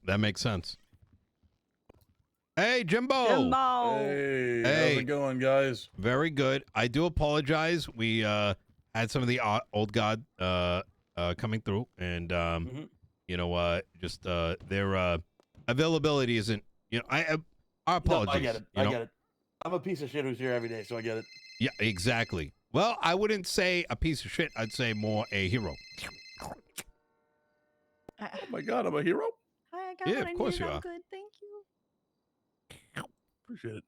That makes sense. Hey, Jimbo. Jimbo. Hey, Hey. how's it going, guys? Very good. I do apologize. We had some of the old god coming through, and you know, just their availability isn't. You know, our apologies. No, I get it. You know? I get it. I'm a piece of shit who's here every day, so I get it. Yeah, exactly. Well, I wouldn't say a piece of shit. I'd say more a hero. Oh my god, I'm a hero. Hi, I got Yeah, what of I course needed. you I'm are. good, thank you. Appreciate it.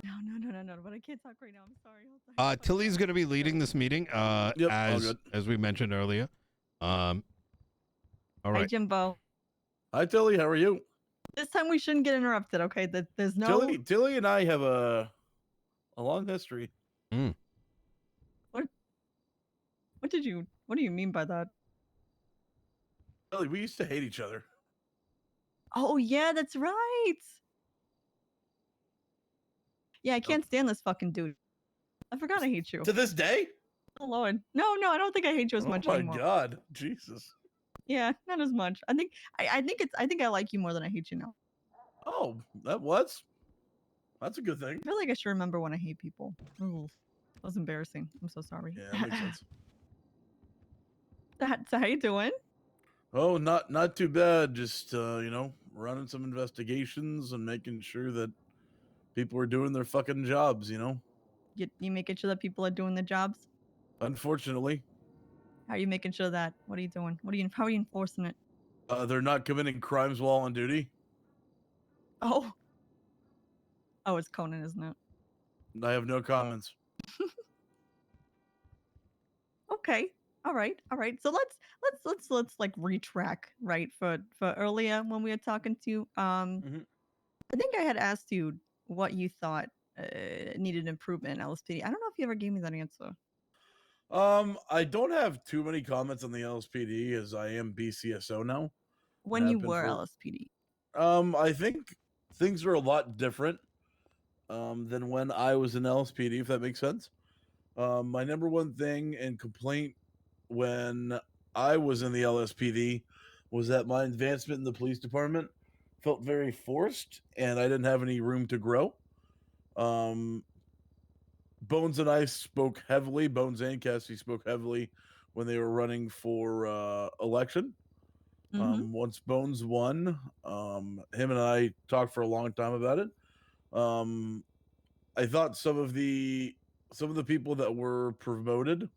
No, but I can't talk right now. I'm sorry. Hold on. Tilly's going to be leading this meeting. Yep, all good. As we mentioned earlier. All Hi, right. Jimbo. Hi, Tilly. How are you? This time we shouldn't get interrupted, okay? There's no... Tilly and I have a long history. What do you mean by that? Tilly, we used to hate each other. Oh, yeah, that's right. Yeah, I can't stand this fucking dude. I forgot I hate you. To this day? Oh, Lord. No, I don't think I hate you as much anymore. Oh my god, Jesus. Yeah, not as much. I think I like you more than I hate you now. Oh, that's a good thing. I feel like I should remember when I hate people. Ooh, that was embarrassing. I'm so sorry. Yeah, that makes sense. So how you doing? Oh, not too bad. Just you know, running some investigations and making sure that people are doing their fucking jobs, you know? You making sure that people are doing their jobs? Unfortunately. How are you making sure that? What are you doing? How are you enforcing it? They're not committing crimes while on duty. Oh, it's Conan, isn't it? I have no comments. Okay. All right. So let's like retrack, right? For earlier when we were talking to you. I think I had asked you what you thought needed improvement in LSPD. I don't know if you ever gave me that answer. I don't have too many comments on the LSPD as I am BCSO now. When you were LSPD. I think things are a lot different than when I was in LSPD, if that makes sense. My number one thing and complaint when I was in the LSPD was that my advancement in the police department felt very forced and I didn't have any room to grow. Bones and I spoke heavily, Bones and Cassie spoke heavily when they were running for election. Once Bones won, him and I talked for a long time about it. I thought some of the people that were promoted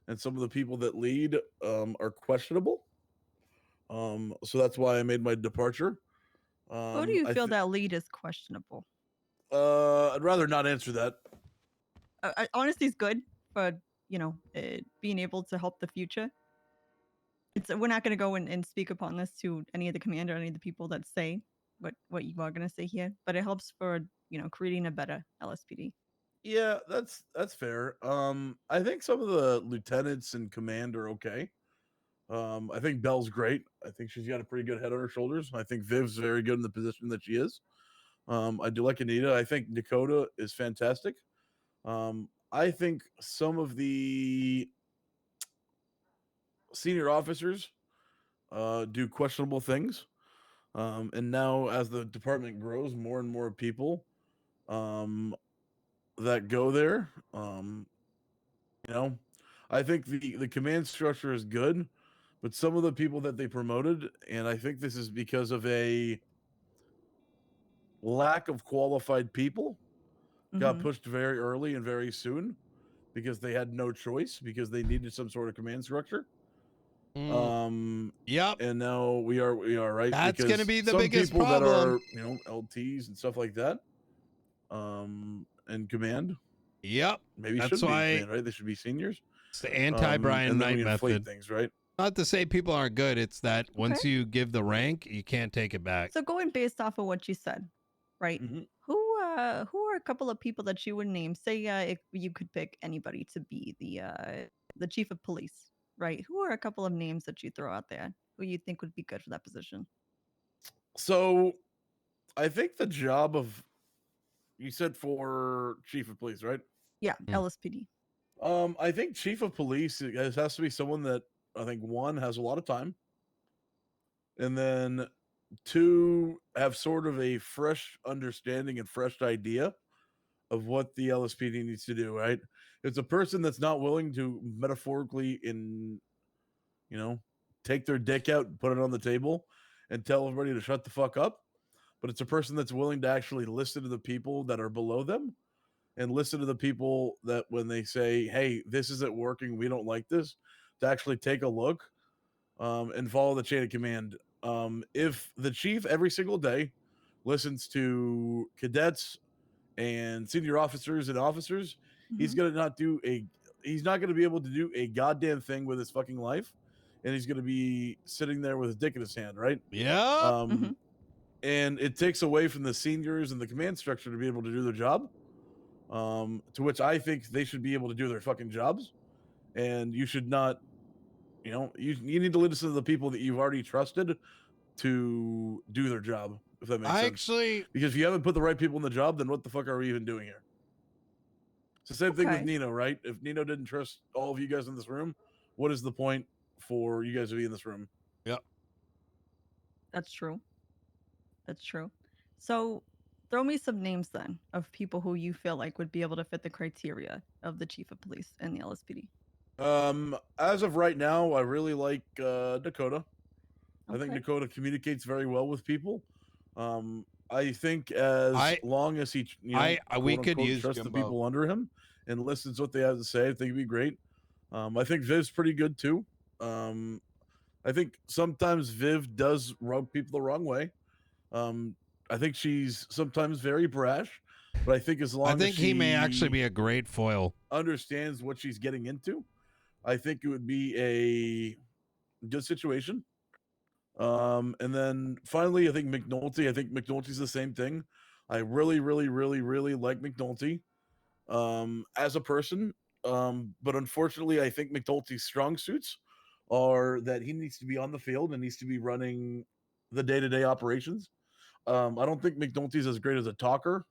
and some of the people that lead are questionable. So that's why I made my departure. Who do you feel that lead is questionable? I'd rather not answer that. Honesty is good for being able to help the future. We're not going to go and speak upon this to any of the commander, any of the people that say what you are going to say here, but it helps for creating a better LSPD. Yeah, that's fair. I think some of the lieutenants in command are okay. I think Belle's great. I think she's got a pretty good head on her shoulders. I think Viv's very good in the position that she is. I do like Anita. I think Dakota is fantastic. I think some of the senior officers do questionable things. And now as the department grows, more and more people that go there, I think the command structure is good, but some of the people that they promoted, and I think this is because of a lack of qualified people, got pushed very early and very soon because they had no choice because they needed some sort of command structure. Yep. And now we are right. That's going to be the biggest people problem. That are LTs and stuff like that. In command. Yep. Maybe that's shouldn't why be in command, right? They should be seniors. It's the anti-Brian Knight method. Things, right? Not to say people aren't good. It's that once you give the rank, you can't take it back. So going based off of what you said, right? Who are a couple of people that you would name? Say if you could pick anybody to be the chief of police, right? Who are a couple of names that you throw out there who you think would be good for that position? So, I think the job of you said for chief of police, right? Yeah, LSPD. I think chief of police has to be someone that I think one has a lot of time, and then to have sort of a fresh understanding and fresh idea of what the LSPD needs to do, right? It's a person that's not willing to metaphorically take their dick out and put it on the table and tell everybody to shut the fuck up. But it's a person that's willing to actually listen to the people that are below them and listen to the people that when they say, hey, this isn't working, we don't like this, to actually take a look and follow the chain of command. If the chief every single day listens to cadets and senior officers and officers, he's Mhm. he's not gonna be able to do a goddamn thing with his fucking life, and he's gonna be sitting there with his dick in his hand, right? Yeah. Mhm. And it takes away from the seniors and the command structure to be able to do their job. To which I think they should be able to do their fucking jobs, and you should not, you need to listen to the people that you've already trusted to do their job, if that makes I sense. actually, Because if you haven't put the right people in the job, then what the fuck are we even doing here? It's the same thing with Okay. Nino, right? If Nino didn't trust all of you guys in this room, what is the point for you guys to be in this room? yeah. That's true. That's true. So, throw me some names then of people who you feel like would be able to fit the criteria of the chief of police and the LSPD. As of right now, I really like Dakota. I think Okay. Dakota communicates very well with people. I think as long as he, we quote could unquote, use trusts the Jimbo. people under him and listens to what they have to say, I think it'd be great. I think Viv's pretty good too. I think sometimes Viv does rub people the wrong way. I think she's sometimes very brash, but I think as long I think as he may actually be a great foil. understands what she's getting into, I think it would be a good situation. And then finally, I think McNulty. I think McNulty's the same thing. I really, really, really, really like McNulty as a person. But unfortunately, I think McNulty's strong suits are that he needs to be on the field and needs to be running the day-to-day operations. I don't think McNulty's as great as a talker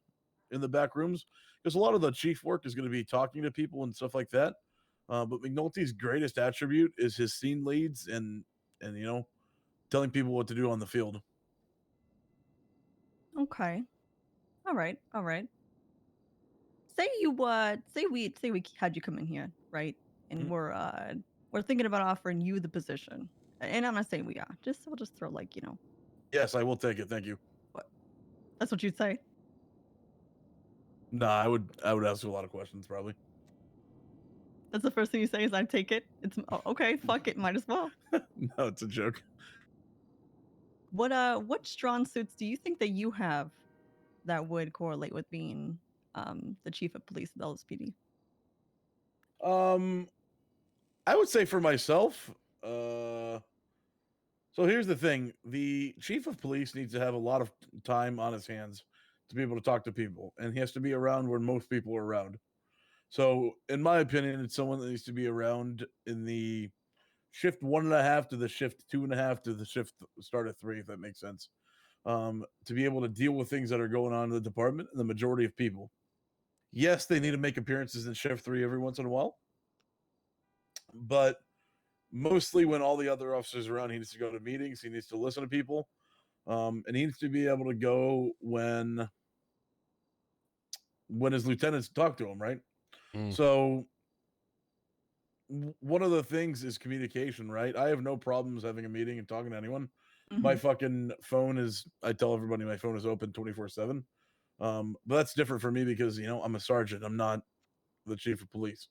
in the back rooms because a lot of the chief work is going to be talking to people and stuff like that. But McNulty's greatest attribute is his scene leads and telling people what to do on the field. Okay. All right. All right. Say we had you come in here, right? And Mhm. we're thinking about offering you the position. And I'm not saying we are. We'll just throw like, Yes, I will take it. Thank you. what that's what you'd say. No, I would ask you a lot of questions probably. That's the first thing you say is I take it. It's okay, fuck it, might as well. No, it's a joke. What strong suits do you think that you have that would correlate with being the chief of police of the LSPD? I would say for myself, so here's the thing. The chief of police needs to have a lot of time on his hands to be able to talk to people, and he has to be around where most people are around. So, in my opinion, it's someone that needs to be around in the shift 1.5 to the shift 2.5 to the shift start at 3, if that makes sense. To be able to deal with things that are going on in the department and the majority of people. Yes, they need to make appearances in shift 3 every once in a while, but mostly when all the other officers are around, he needs to go to meetings, he needs to listen to people, and he needs to be able to go when his lieutenants talk to him, right? So one of the things is communication, right? I have no problems having a meeting and talking to anyone. My fucking phone is, I tell everybody my phone is open 24/7. But that's different for me because, I'm a sergeant. I'm not the chief of police.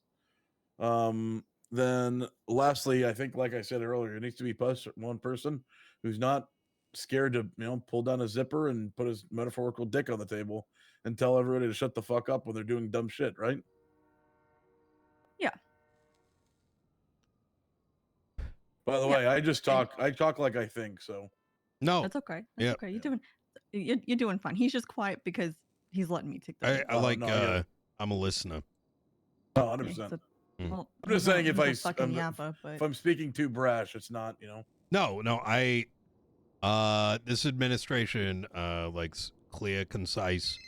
Then lastly, I think, like I said earlier, it needs to be one person who's not scared to, pull down a zipper and put his metaphorical dick on the table and tell everybody to shut the fuck up when they're doing dumb shit, right? Yeah. By the Yeah. way, I talk like I think, so. No, That's okay. That's okay. You're doing fine. He's just quiet because he's letting me take the lead. I like. No, I'm a listener. Oh, Yeah, 100%. well, I'm just saying he's a fucking yappa, but if I'm speaking too brash, it's not, No. This administration likes clear, concise.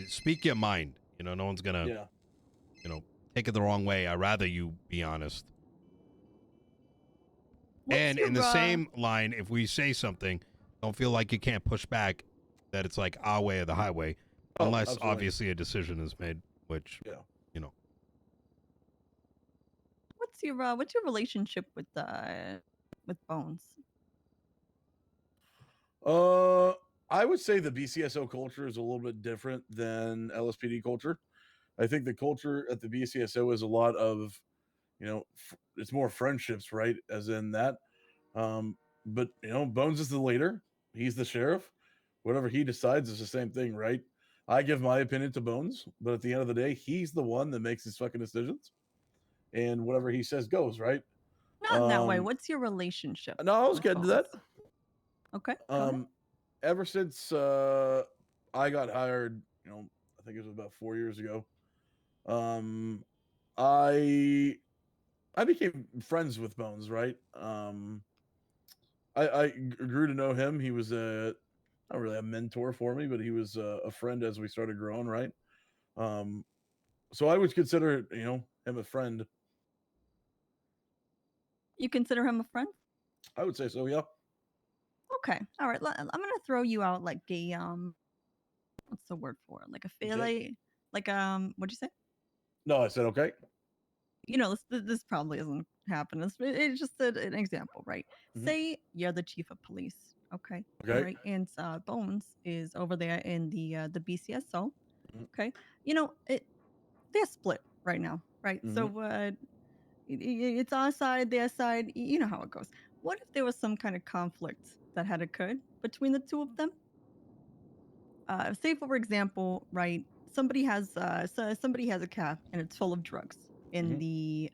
Speak your mind. No one's gonna. yeah. Take it the wrong way. I'd rather you be honest. what's And your, in the same line, if we say something, don't feel like you can't push back that it's like our way or the highway, Oh, unless absolutely. obviously a decision is made, which Yeah. you know. What's your relationship with Bones? I would say the BCSO culture is a little bit different than LSPD culture. I think the culture at the BCSO is a lot of, it's more friendships, right? As in that. But Bones is the leader. He's the sheriff. Whatever he decides is the same thing, right? I give my opinion to Bones, but at the end of the day, he's the one that makes his fucking decisions, and whatever he says goes, right? Not in that way. What's your relationship No, I was with getting to that. Bones? Okay. Go ahead. Ever since I got hired, I think it was about 4 years ago. I became friends with Bones, right? I grew to know him. He was not really a mentor for me, but he was a friend as we started growing, right? Um, so I would consider him a friend. You consider him a friend? I would say so, yeah. Okay. All right. I'm gonna throw you out like a what's the word for it? Like a Okay. like what'd you say? No, I said okay. This probably isn't happening. It's just an example, right? Mhm. Say you're the chief of police, okay? All Okay. right, and Bones is over there in the BCSO, Mhm. okay? They're split right now, right? So it's our side, their side. You know how it goes. What if there was some kind of conflict that had occurred between the two of them? Say for example, right? Somebody has a car and it's full of drugs in Mhm. the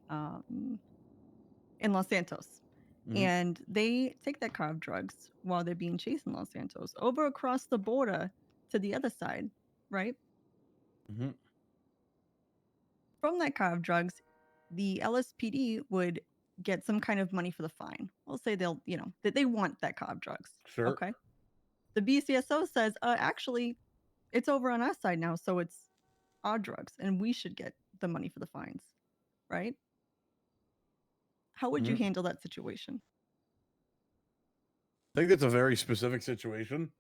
in Los Santos. Mhm. And they take that car of drugs while they're being chased in Los Santos over across the border to the other side, right? Mhm. From that car of drugs, the LSPD would get some kind of money for the fine. We'll say that they want that car of drugs. Sure. Okay. The BCSO says, actually, it's over on our side now, so it's our drugs, and we should get the money for the fines, right? How would you Mhm. handle that situation? I think that's a very specific situation.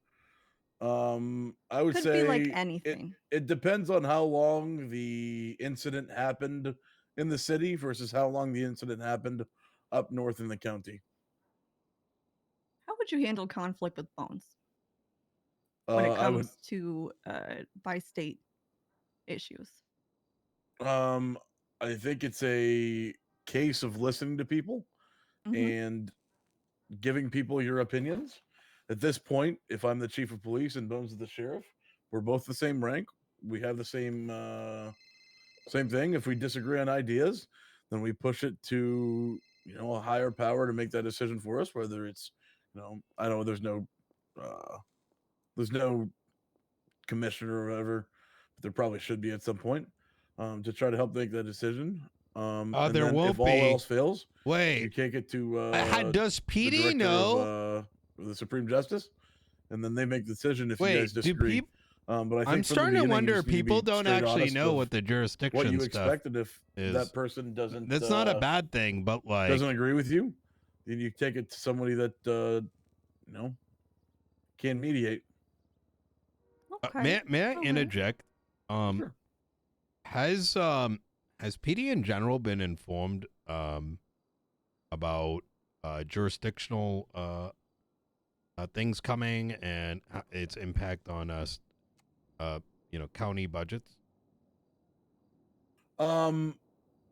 I would Could be like say it anything. it depends on how long the incident happened in the city versus how long the incident happened up north in the county. How would you handle conflict with Bones when it I would comes to by state issues? um I think it's a case of listening to people Hmm. and giving people your opinions. At this point, if I'm the chief of police and Bones is the sheriff, we're both the same rank. We have the same thing. If we disagree on ideas, then we push it to a higher power to make that decision for us. Whether it's I know uh, there's no commissioner or whatever, but there probably should be at some point to try to help make that decision. And There then if won't all be. else fails, you Wait, take it to does the PD director of know? the Supreme Justice, and then they make the decision if you guys Wait, do disagree. people? But I I'm think from the starting to beginning, you wonder just if need to people be don't straight actually honest know of what the what jurisdiction you stuff expect, and if that is. person That's not a bad thing, but like, doesn't agree with you, then you take it to somebody that you know can mediate. Okay. may I All right. interject? Um, Sure. has um has PD in general been informed about jurisdictional things coming and its impact on us county budgets? Um.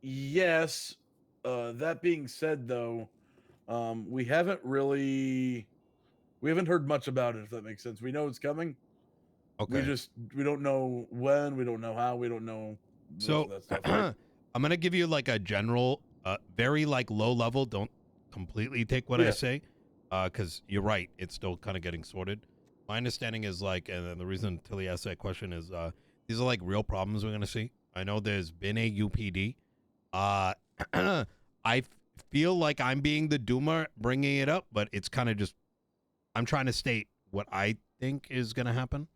Yes. That being said, though, we haven't heard much about it. If that makes sense, we know it's coming. Okay. We don't know when. We don't know how. We don't know most So of that stuff, right? I'm gonna give you like a general, very like low level. Don't completely take what I Yeah. say, because you're right. It's still kind of getting sorted. My understanding is like, and then the reason Tilly asked that question is, these are like real problems we're gonna see. I know there's been a UPD. Uh, feel like I'm being the doomer bringing it up, but it's kind of just I'm trying to state what I think is gonna happen.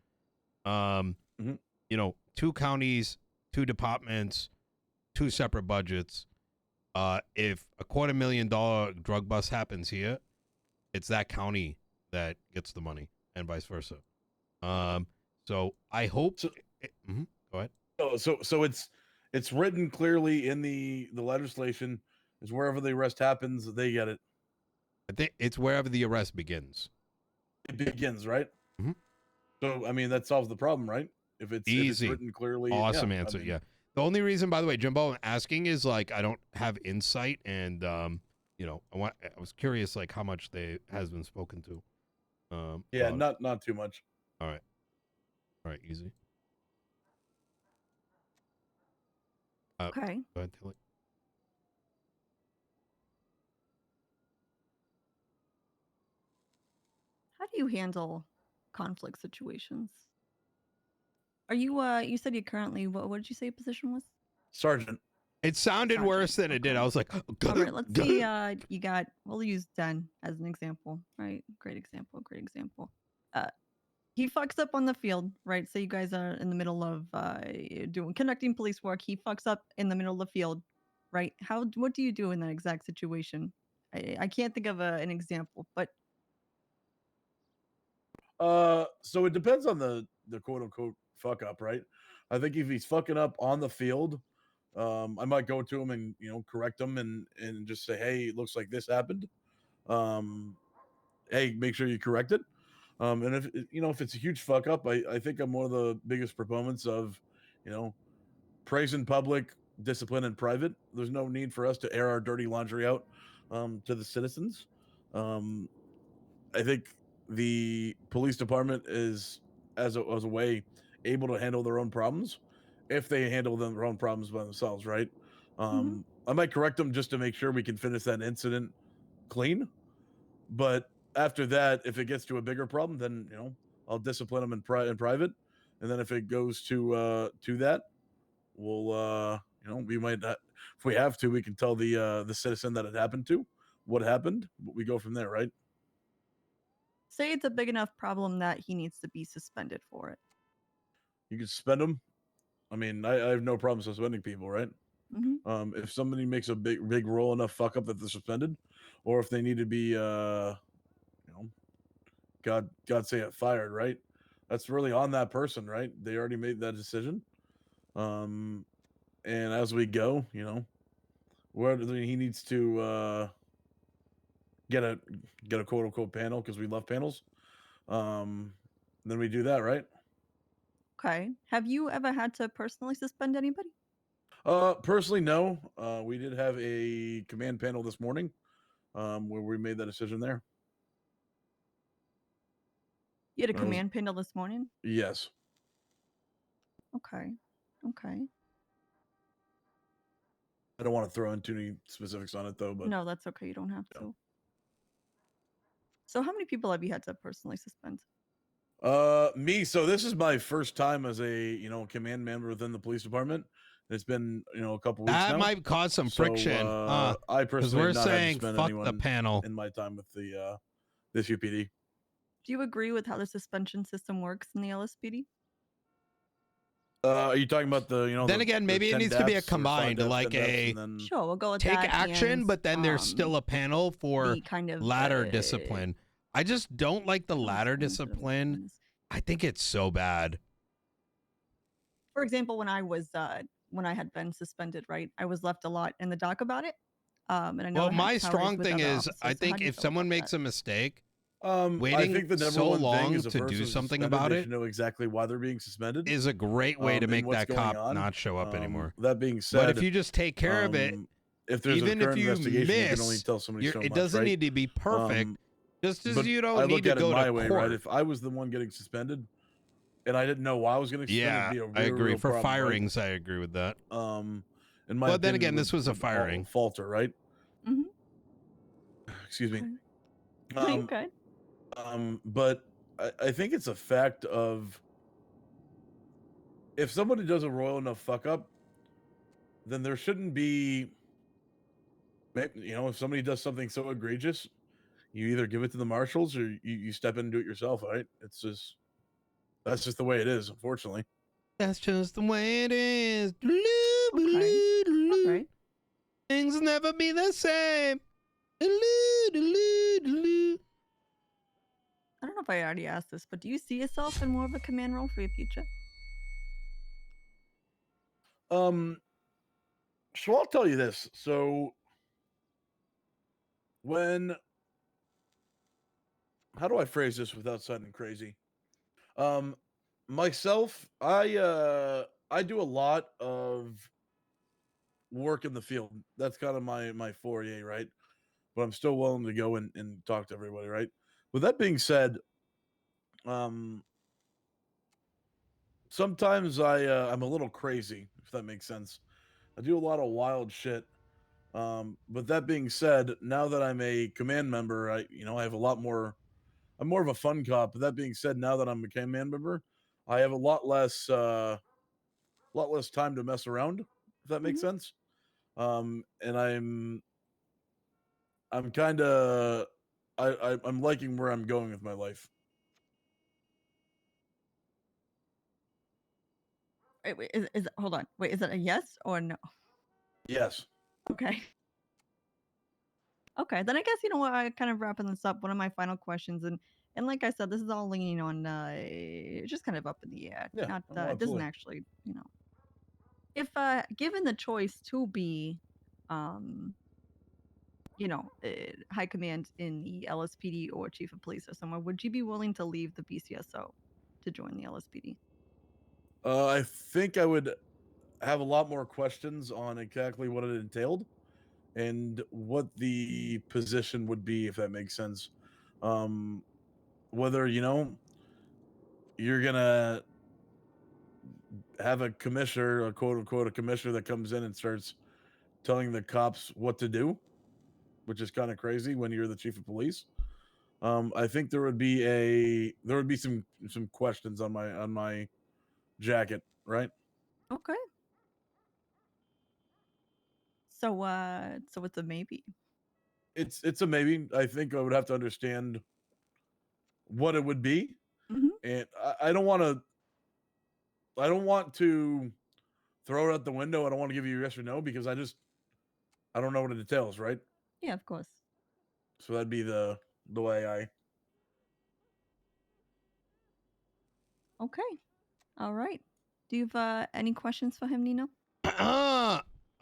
Um, Mhm. Two counties, two departments, two separate budgets. If $250,000 drug bust happens here, it's that county that gets the money, and vice versa. So I hope. So, Go ahead. Oh, so it's written clearly in the legislation. Is wherever the arrest happens, they get it. I think it's wherever the arrest begins. It begins, right? Mm-hmm. So I mean that solves the problem, right? If it's Easy, written clearly, awesome answer. I mean, yeah. The only reason, by the way, Jimbo, I'm asking is like I don't have insight, and you know, I was curious like how much has been spoken to. yeah, not too much. All right, easy. Okay. Go ahead, Tilly. How do you handle conflict situations? Are you you said you currently what did you say your position was? Sergeant. It sounded Sergeant, worse than it did. okay. I was like, All right, let's see. You got. We'll use Den as an example, right? Great example. Great example. He fucks up on the field, right? Say you guys are in the middle of conducting police work. He fucks up in the middle of the field, right? What do you do in that exact situation? I can't think of an example, but So it depends on the quote unquote fuck up, right? I think if he's fucking up on the field, I might go to him and correct him and just say, hey, it looks like this happened. Hey, make sure you correct it. And if it's a huge fuck up, I think I'm one of the biggest proponents of, praise in public, discipline in private. There's no need for us to air our dirty laundry out to the citizens. I think the police department is, as a way, able to handle their own problems if they handle their own problems by themselves, right? I might correct them just to make sure we can finish that incident clean. But after that, if it gets to a bigger problem, then I'll discipline them in private, and then if it goes to that, we'll we might not, if we have to, we can tell the citizen that it happened to what happened. But we go from there, right? say it's a big enough problem that he needs to be suspended for it. You can suspend them. I mean, I have no problem suspending people, right? Mm-hmm. If somebody makes a big roll enough fuck up that they're suspended, or if they need to be God say it, fired, right? That's really on that person, right? They already made that decision. And as we go, where he needs to get a quote unquote panel, because we love panels. Then we do that, right? Okay. Have you ever had to personally suspend anybody? Personally, no. We did have a command panel this morning, where we made that decision there. You had a command panel this morning? Yes. Okay. I don't want to throw in too many specifics on it, though. But no, that's okay. You don't have to. So how many people have you had to personally suspend? Me. So this is my first time as a command member within the police department. It's been a couple weeks now. That might cause some friction. I personally we're have not saying had to suspend fuck anyone the panel in my time with the this UPD. Do you agree with how the suspension system works in the LSPD? Are you talking about the Then again, maybe it needs to be a combined, like a sure, we'll go with take that, action, and, but then there's still a panel for kind of ladder discipline. I just don't like the ladder discipline. I think it's so bad. For example, when I was when I had been suspended, right, I was left a lot in the dock about it. And I know well, my strong thing is, I think if someone makes a mistake, waiting I think the so long to do something about it, know exactly why they're being suspended, is a great way to make that cop not show up anymore. That being said, but if you just take care of it, if there's even if you investigation, miss, you can only tell somebody so much, it doesn't need to be perfect. Just as you don't need to go to court. Right? If I was the one getting suspended, and I didn't know why I was getting suspended, it'd be a real, I agree. Real For problem, firings, right? I agree with that. In my but then opinion, again, this was a firing. Falter, right? Excuse me. Okay. But I think it's a fact of, if somebody does a royal enough fuck up, then there shouldn't be, if somebody does something so egregious, you either give it to the marshals or you step in and do it yourself, right? That's just the way it is, unfortunately. That's just the way it is. Okay. Right. Things will never be the same. I don't know if I already asked this, but do you see yourself in more of a command role for your future? So I'll tell you this. So when how do I phrase this without sounding crazy? Um, myself, I do a lot of work in the field. That's kind of my foray, right? But I'm still willing to go and talk to everybody, right? With that being said, um, sometimes I'm a little crazy, if that makes sense. I do a lot of wild shit. But that being said, now that I'm a command member, I have a lot more. I'm more of a fun cop. But that being said, now that I'm a command member, I have a lot less time to mess around. If that makes Mhm. sense. And I'm kind of I'm liking where I'm going with my life. Wait, is hold on. Wait, is it a yes or no? Yes. Okay. Okay, then I guess you know what, I kind of wrapping this up. One of my final questions, and like I said, this is all leaning on just kind of up in the air. Yeah. Not Oh, it doesn't absolutely. actually, if given the choice to be, um, high command in the LSPD or chief of police or somewhere, would you be willing to leave the BCSO to join the LSPD? I think I would have a lot more questions on exactly what it entailed and what the position would be, if that makes sense. Um, whether you're gonna have a commissioner, a quote unquote, a commissioner that comes in and starts telling the cops what to do, which is kind of crazy when you're the chief of police. I think there would be some questions on my jacket, right? Okay. So it's a maybe. It's a maybe. I think I would have to understand what it would be, Hmm. and I don't want to throw it out the window. I don't want to give you a yes or no because I don't know what it entails, right? Yeah, of course. So that'd be the way I. Okay. All right. Do you have any questions for him, Nino?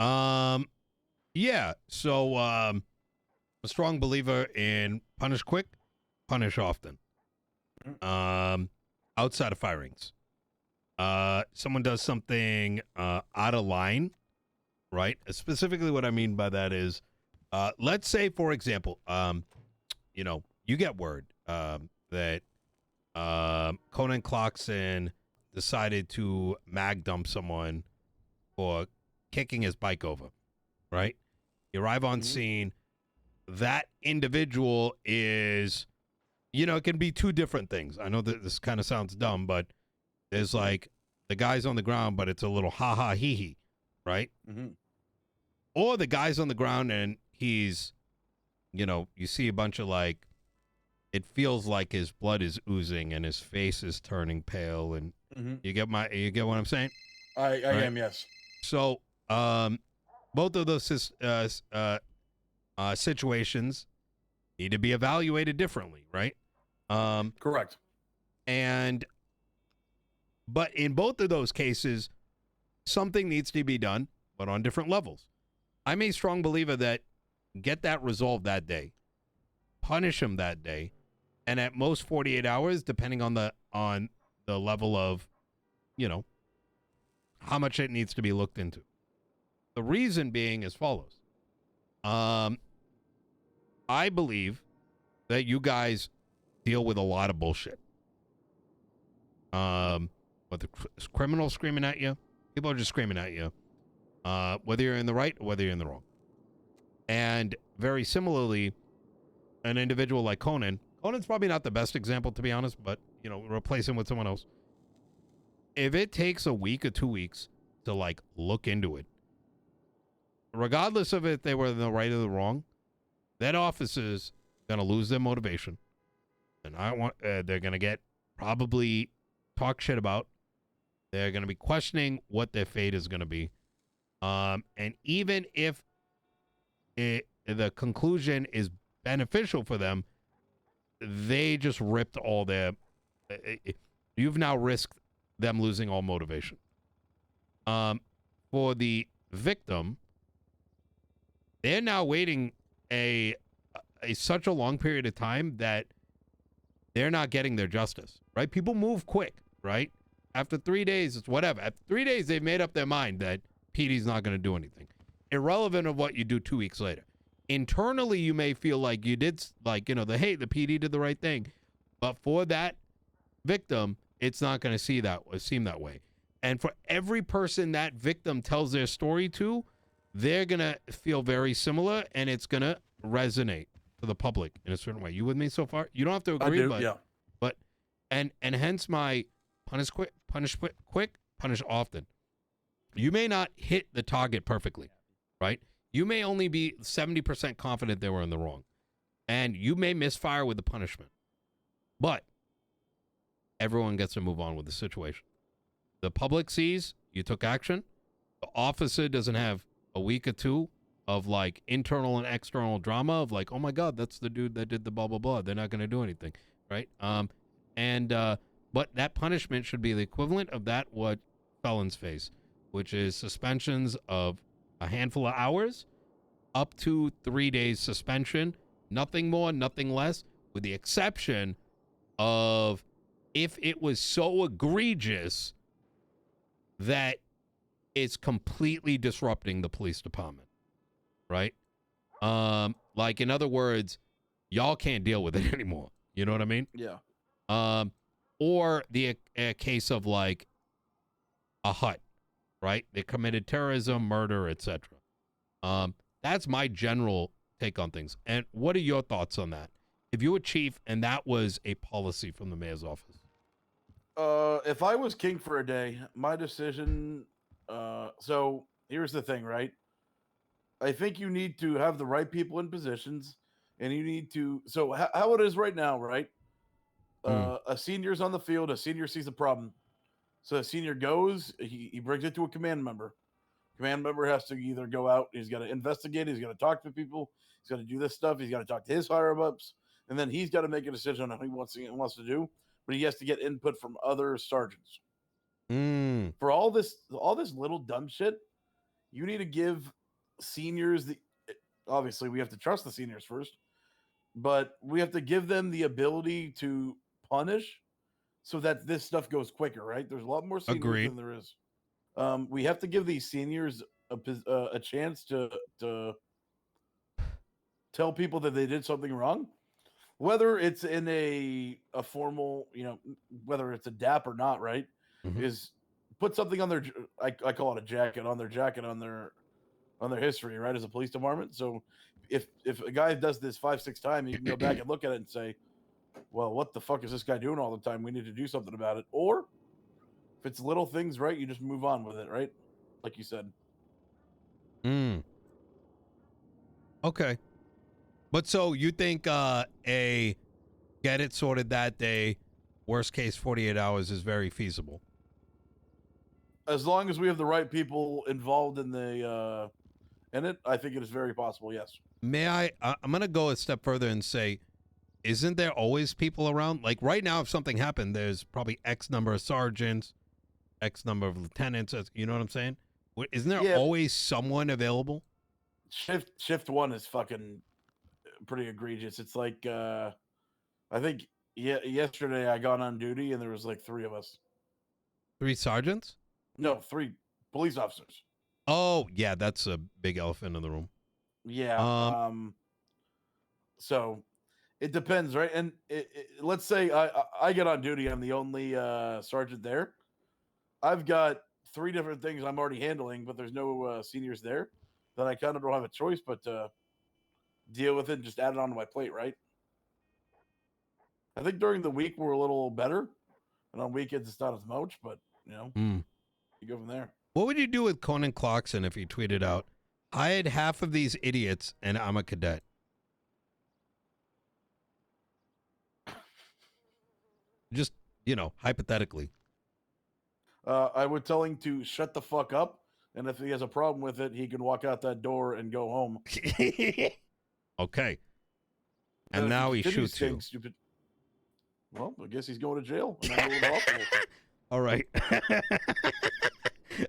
um, yeah. So, a strong believer in punish quick, punish often. Mm. Um, outside of firings, someone does something out of line, right? Specifically, what I mean by that is, let's say, for example, you get word that Conan Clarkson decided to mag dump someone for kicking his bike over, right? You arrive on Mhm. scene. That individual is, it can be two different things. I know that this kind of sounds dumb, but there's like the guy's on the ground, but it's a little ha ha hee hee, right? Mhm. Or the guy's on the ground and he's, you see a bunch of like, it feels like his blood is oozing and his face is turning pale, and Mhm. you get what I'm saying, I right? am, yes. So, both of those situations need to be evaluated differently, right? Correct. And but in both of those cases, something needs to be done, but on different levels. I'm a strong believer that get that resolved that day, punish him that day, and at most 48 hours, depending on the level of, you know, how much it needs to be looked into. The reason being as follows. Um, I believe that you guys deal with a lot of bullshit. Whether criminals screaming at you, people are just screaming at you. Whether you're in the right or whether you're in the wrong. And very similarly, an individual like Conan's probably not the best example, to be honest, but, replace him with someone else. If it takes a week or 2 weeks to, like, look into it, regardless of if they were in the right or the wrong, that officer's going to lose their motivation. And they're going to get probably talk shit about. They're going to be questioning what their fate is going to be. And even if the conclusion is beneficial for them, they just ripped all their. You've now risked them losing all motivation. For the victim, they're now waiting such a long period of time that they're not getting their justice, right? People move quick, right? After 3 days, it's whatever. After 3 days, they've made up their mind that PD's not going to do anything. Irrelevant of what you do 2 weeks later. Internally, you may feel like you did, like, the PD did the right thing. But for that victim, it's not going to seem that way. And for every person that victim tells their story to, they're going to feel very similar, and it's going to resonate to the public in a certain way. You with me so far? You don't have to agree, but and hence my punish quick, punish often. You may not hit the target perfectly, right? You may only be 70% confident they were in the wrong, and you may misfire with the punishment, but everyone gets to move on with the situation. The public sees you took action. The officer doesn't have a week or two of like internal and external drama of like, oh my God, that's the dude that did the blah, blah, blah. They're not going to do anything. Right. But that punishment should be the equivalent of that what felons face, which is suspensions of a handful of hours up to 3 days suspension, nothing more, nothing less, with the exception of if it was so egregious that it's completely disrupting the police department, right? Like, in other words, y'all can't deal with it anymore. You know what I mean? Yeah. Or a case of like a hut, right? They committed terrorism, murder, etc. That's my general take on things. And what are your thoughts on that? If you were chief and that was a policy from the mayor's office? If I was king for a day, my decision. So here's the thing, right? I think you need to have the right people in positions, and you need to. So how it is right now, right? A senior's on the field. A senior sees a problem, so a senior goes. He brings it to a command member. Command member has to either go out. He's got to investigate. He's got to talk to people. He's got to do this stuff. He's got to talk to his higher ups, and then he's got to make a decision on what he wants to do. But he has to get input from other sergeants. For all this little dumb shit, you need to give seniors obviously we have to trust the seniors first, but we have to give them the ability to punish so that this stuff goes quicker, right? There's a lot more seniors than there is. We have to give these seniors a chance to tell people that they did something wrong. Whether it's in a formal, whether it's a DAP or not, right? Is put something on their, I call it a jacket, on their history, right? As a police department. So if a guy does this 5-6 times, you can go back and look at it and say, well, what the fuck is this guy doing all the time? We need to do something about it. Or if it's little things, right, you just move on with it, right? Like you said. Okay. But so you think a get it sorted that day, worst case 48 hours is very feasible? As long as we have the right people involved in it, I think it is very possible, yes. May I'm going to go a step further and say, isn't there always people around? Like right now, if something happened, there's probably X number of sergeants, X number of lieutenants, you know what I'm saying? Isn't there always someone available? Shift one is fucking pretty egregious. It's like I think yesterday I got on duty and there was like 3 of us. 3 sergeants? No, 3 police officers. Oh yeah, that's a big elephant in the room. Yeah. So it depends, right? And let's say I get on duty. I'm the only sergeant there. I've got 3 different things I'm already handling, but there's no seniors there. Then I kind of don't have a choice but to deal with it and just add it onto my plate, right? I think during the week we're a little better, and on weekends it's not as much, but you go from there. What would you do with Conan Clarkson if he tweeted out, I had half of these idiots and I'm a cadet? Just, hypothetically. I would tell him to shut the fuck up, and if he has a problem with it, he can walk out that door and go home. Okay. And now he shoots you. Stupid. Well, I guess he's going to jail. And I'm going to hospital. All right.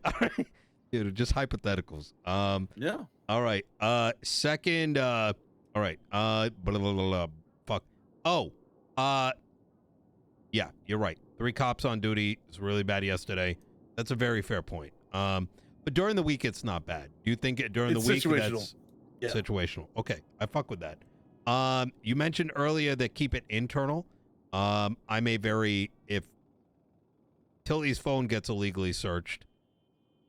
All right. Dude, just hypotheticals. Yeah. All right. Second. All right. Blah, blah, blah, blah. Fuck. Oh. Yeah, you're right. 3 cops on duty. It was really bad yesterday. That's a very fair point. But during the week, it's not bad. Do you think during It's the week situational. that's situational? Okay, I fuck with that. You mentioned earlier that keep it internal. I may vary if Tilly's phone gets illegally searched.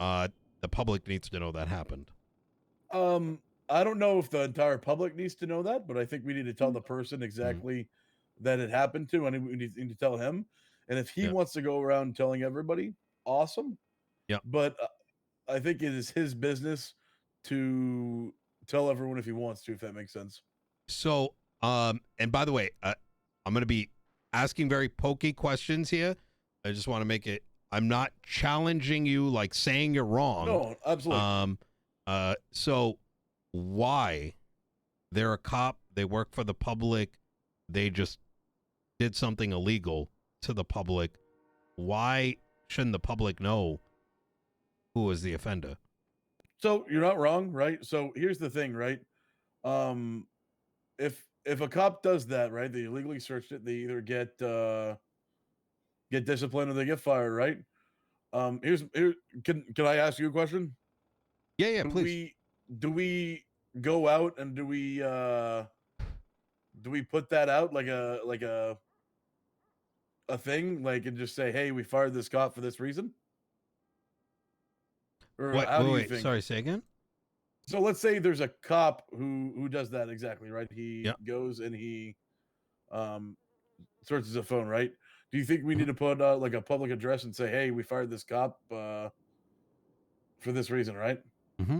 The public needs to know that happened. I don't know if the entire public needs to know that, but I think we need to tell the person exactly that it happened to, and we need to tell him. And if he wants to go around telling everybody, awesome. Yeah. But I think it is his business to tell everyone if he wants to, if that makes sense. So, and by the way, I'm going to be asking very pokey questions here. I just want to make it. I'm not challenging you, like saying you're wrong. No, absolutely. So why? They're a cop. They work for the public. They just did something illegal to the public. Why shouldn't the public know who was the offender? So you're not wrong, right? So here's the thing, right? If a cop does that, right, they illegally searched it, they either get disciplined or they get fired, right? Can I ask you a question? Yeah, please. Do we go out and do we put that out like a thing, like, and just say, hey, we fired this cop for this reason? Or how do you think? Sorry, say again. So let's say there's a cop who does that exactly, right? He goes and he searches a phone, right? Do you think we need to put like a public address and say, hey, we fired this cop for this reason, right? Mm-hmm.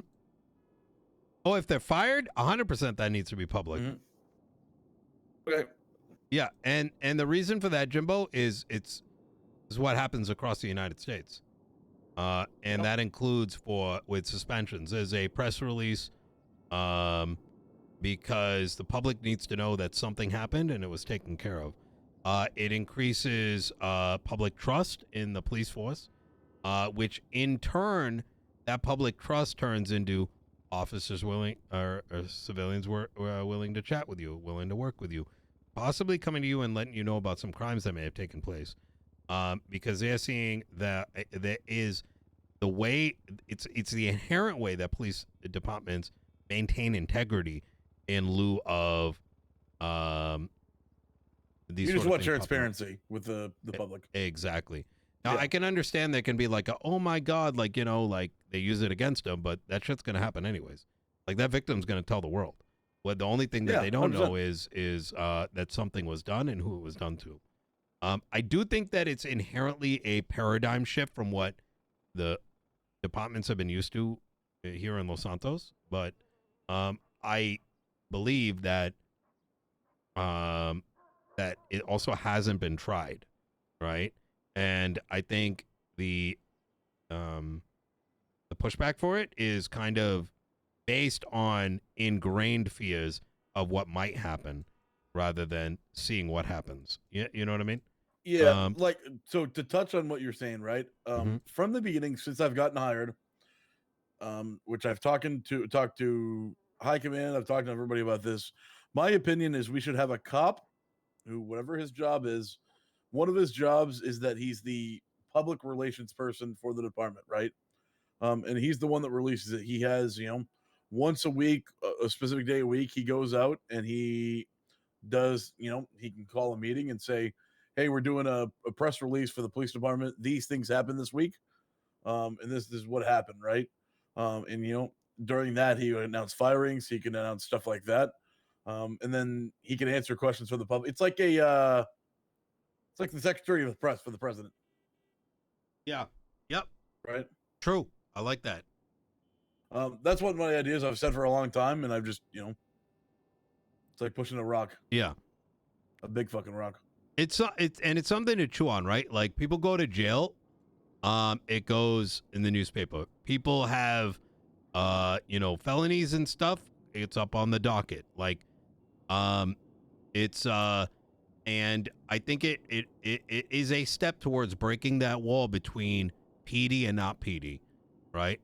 Oh, if they're fired, 100% that needs to be public. Mm-hmm. Okay. Yeah, and the reason for that, Jimbo, is what happens across the United States. And that includes with suspensions. There's a press release because the public needs to know that something happened and it was taken care of. It increases public trust in the police force, which in turn, that public trust turns into officers willing or civilians were willing to chat with you, willing to work with you, possibly coming to you and letting you know about some crimes that may have taken place. Because they're seeing that there is the way it's the inherent way that police departments maintain integrity in lieu of these. You just want transparency with the public. Exactly. Now I can understand there can be like oh my God, like like they use it against them, but that shit's gonna happen anyways. Like that victim's gonna tell the world. Well, the only thing that they don't 100%. Know is that something was done and who it was done to. I do think that it's inherently a paradigm shift from what the departments have been used to here in Los Santos, but I believe that that it also hasn't been tried, right? And I think the pushback for it is kind of based on ingrained fears of what might happen rather than seeing what happens. You know what I mean? Yeah, like, so to touch on what you're saying, right? From the beginning, since I've gotten hired, which I've talked to high command, I've talked to everybody about this. My opinion is we should have a cop who, whatever his job is, one of his jobs is that he's the public relations person for the department, right? And he's the one that releases it. He has, once a week, a specific day a week, he goes out and he does, he can call a meeting and say, hey, we're doing a press release for the police department. These things happened this week. And this is what happened, right? And, during that, he would announce firings. He can announce stuff like that. And then he can answer questions for the public. It's like the secretary of the press for the president. Yeah. Yep. Right. True. I like that. That's one of my ideas I've said for a long time. And I've just, it's like pushing a rock. Yeah. A big fucking rock. It's something to chew on, right? Like people go to jail. It goes in the newspaper. People have, felonies and stuff. It's up on the docket. Like, it's And I think it is a step towards breaking that wall between PD and not PD, right?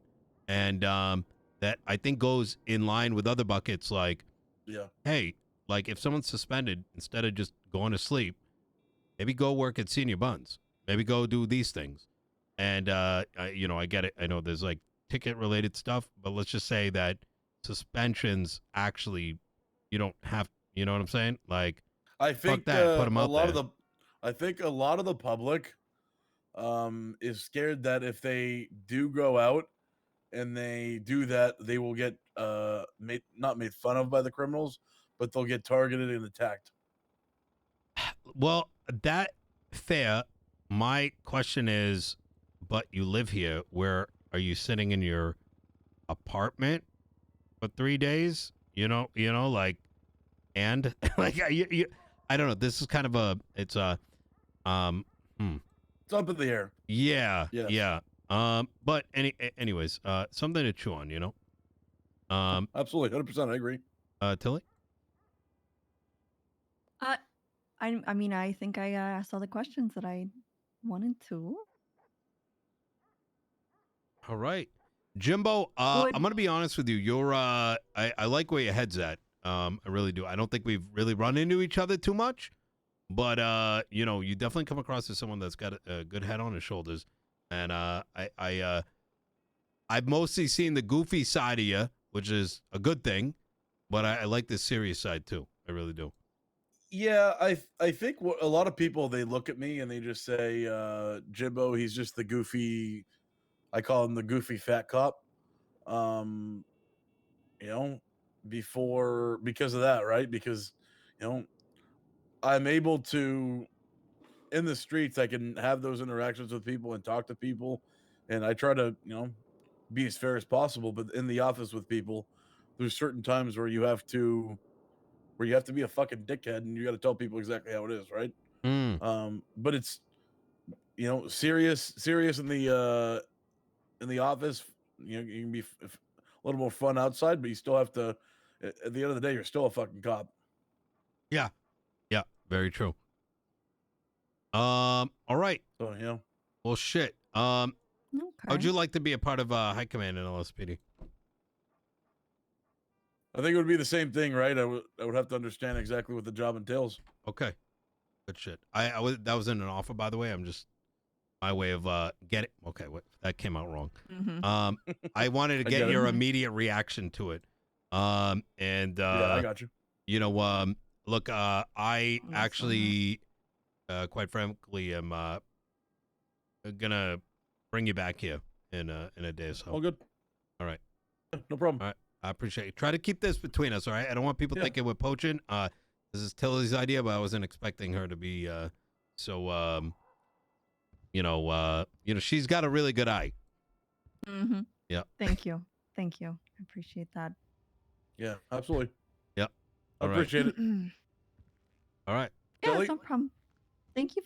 And that I think goes in line with other buckets like, Yeah. hey, like if someone's suspended, instead of just going to sleep, maybe go work at Senior Buns. Maybe go do these things. And, I get it. I know there's like ticket related stuff, but let's just say that suspensions actually, you don't have, you know what I'm saying? Like, I fuck think that. Put them a out lot there. of the, I think a lot of the public is scared that if they do go out and they do that, they will get not made fun of by the criminals, but they'll get targeted and attacked. Well, that fair. My question is, but you live here. Where are you sitting in your apartment for 3 days? Like, and like, I don't know. This is kind of it's a, um, hmm. It's up in the air. Yeah, Yes. yeah. But anyways, something to chew on, Absolutely, 100%. I agree. Tilly. I mean, I think I asked all the questions that I wanted to. All right, Jimbo. Would I'm gonna be honest with you. You're I like where your head's at. I really do. I don't think we've really run into each other too much, but you definitely come across as someone that's got a good head on his shoulders, and I've mostly seen the goofy side of you, which is a good thing, but I like the serious side too. I really do. Yeah, I think a lot of people, they look at me and they just say, Jimbo, he's just the goofy. I call him the goofy fat cop. Um, you know, because of that, right? Because I'm able to, in the streets, I can have those interactions with people and talk to people, and I try to be as fair as possible. But in the office with people, there's certain times where you have to be a fucking dickhead and you got to tell people exactly how it is, right? Mm. But it's serious in the office. You can be a little more fun outside, but you still have to. At the end of the day, you're still a fucking cop. Yeah. Yeah. Very true. All right. So Well, shit. How would okay. you like to be a part of High Command in LSPD? I think it would be the same thing, right? I would have to understand exactly what the job entails. Okay. Good shit. I was that was in an offer, by the way. I'm just my way of get it. Okay, what that came out wrong. Mm-hmm. I wanted to I get get it. your immediate reaction to it. And Yeah, I got you. look, I Awesome. actually, quite frankly, am gonna bring you back here in a day or so. All good. All right. No problem. All right. I appreciate it. Try to keep this between us, all right? I don't want people Yeah. thinking we're poaching. This is Tilly's idea, but I wasn't expecting her to be so she's got a really good eye. Mm-hmm. Yeah. Thank you. Thank you. I appreciate that. Yeah, absolutely. Yep. I All right. appreciate it. All right. Yeah, Tilly? no problem. Thank you